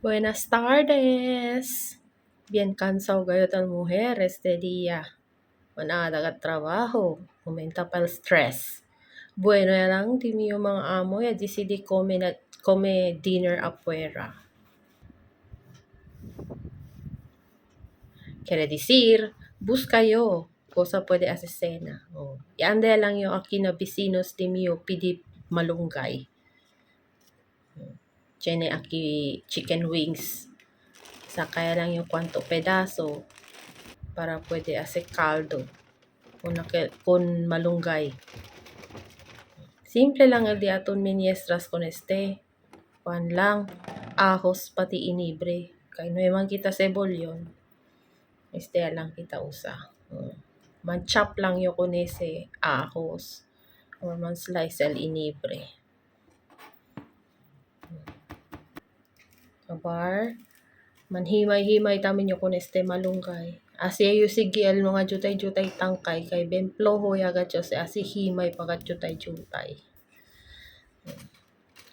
Buenas tardes. Bien cansado gayud ang mujer este día. Manada ka trabajo. Aumenta pa el stress. Bueno, ya lang, di mi yung mga amo, ya decidi come dinner afuera. Quiere decir, busca yo, cosa puede hacer cena. Oh. Y ande lang yung aquí na vecinos di mio pidi malunggay. Tiene aquí chicken wings. Sakaya lang yung kwanto pedazo para pwede hacer caldo. Con malunggay. Simple lang el di aton miniestras con Juan lang, ahos pati inibre. Kay no man kita sebolyon. Lang kita usa. Man-chop lang yo con ese ahos. Or man-slice el inibre. Kabar, manhimay-himay tamin yo con malunggay. Asi ayo sige el mga jutay-jutay tangkay kay bemploho yagat yo asi himay pagat jutay-jutay.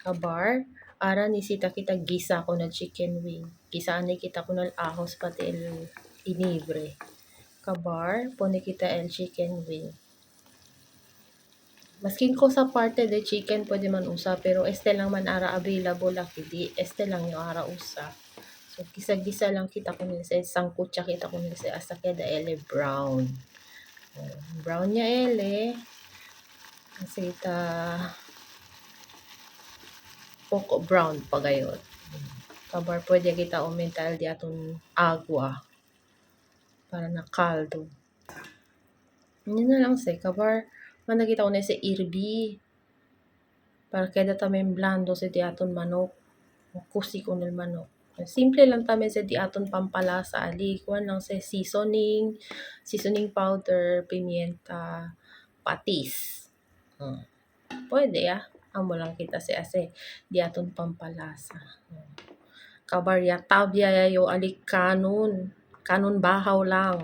Kabar, ara nisita kita gisa ko na chicken wing. Gisaan ni kita ko na ahos pati el inibre. Kabar, pone kita el chicken wing. Maskin ko sa parte de chicken pwede man usa pero lang man ara available laki di lang yung ara usa. So gisa-gisa lang kita ko nila sa sangkutsa kita ko nila sa asa keda ele brown. Brown niya ele. Kasi ita poco brown pagayot. Kabar pwede kita aumentar di aton agua para na caldo. Yun na lang kabar managita ko na sa irbi para keda tamen blando sa di aton manok. Kusi ko nil manok. Simple lang tamen sa di aton pampalasa ali. Kuan lang sa seasoning powder, pimienta, patis. Pwede amo lang kita sa ase di aton pampalasa. Kabar ya tabya yo alik kanon bahaw lang.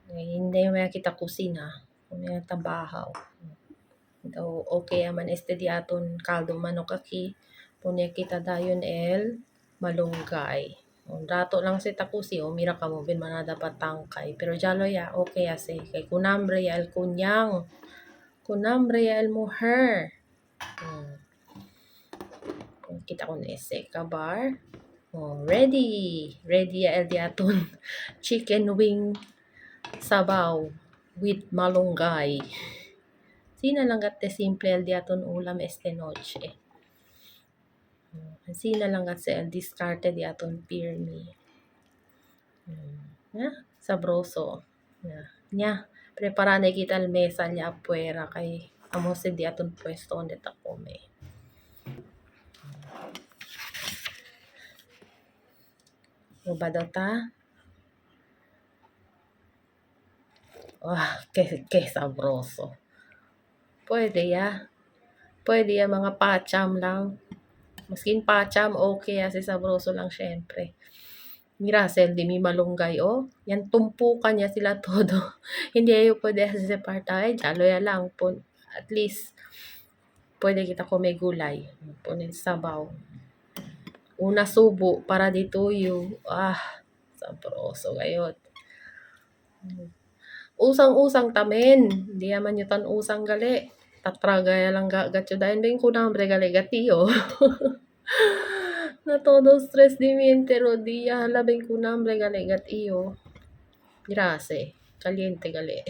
Hindi mo kita kusina. Kung tabahaw. Daw okay man di aton kaldo manok aki. Punya kita dayon el malunggay. Dato lang si takusi mira ka mo bin manada patangkay. Pero jalo ya okay ase. Kay kunambre ya el kunyang. Kunambre ya el mujer. Kita ko na kabar. Ready. Ready ya el di aton chicken wing sabaw with malunggay. Sina lang gat simple el di aton ulam noche. Sina lang gat sa el discarte di aton pirmi. Sabroso. Nya, prepara na kita el mesa niya afuera kay amo sa di aton pwesto onde ta come. Ubado ta? Que sabroso. Pwede ya. Pwede ya mga pacham lang. Maskin pacham, okay kasi sabroso lang syempre. Mira, di mi malunggay, Yan tumpukan niya sila todo. Hindi ayo pwede sa separtay. Jalo ya lang. At least, pwede kita kume gulay. Punin sabaw. Una subo para dito yung, sabroso gayot. Usang-usang tamen. Hindi naman yung usang gali. Tatragaya lang gatyo dahil ba yung kunang gali gatiyo. Na todo stress di mi entero dia. Halabing kunang gali gatiyo. Grase. Kaliente gali.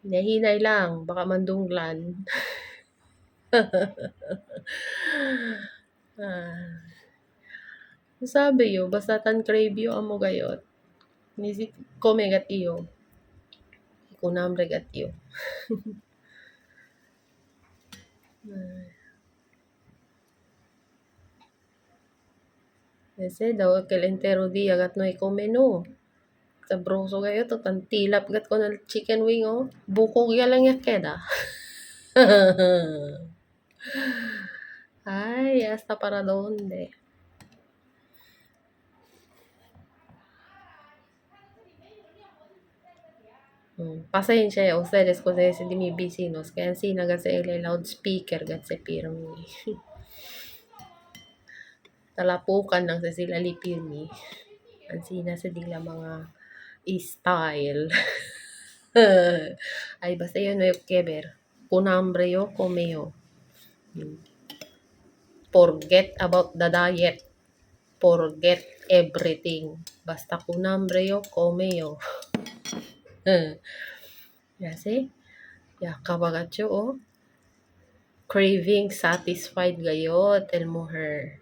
Hinay lang. Baka mandunglan. Sabi yo, basta tan crave yo amo gayot. Nisi come gatiyo. Kunambre gatiyo. Ese daw aquel entero día gat no come no. Sabroso kayo to tan tilap gat ko ng chicken wing Bukog ya lang ya queda. Ay, hasta para donde. Pasensya ya ustedes kung sa di mi vecinos. Kaya sina gat sa loudspeaker gat sa pirmi. Talapukan lang sa sila lipini. Ansina sa dila mga style. Ay, basta yun no keber. Kunambre yo, komeo. Forget about the diet. Forget everything. Basta kunambre yo, komeo. Ya, see? Ya, kabagacho, oh. Craving satisfied gayot. Tell mo her.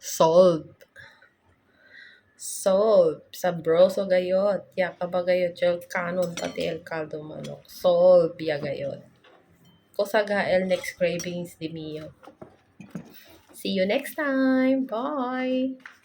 Solved. Solved. Sabroso gayot. Ya, kabagayot yung kanon pati el caldo manok. Solved ya gayot. Kusaga el next cravings di mio. See you next time. Bye!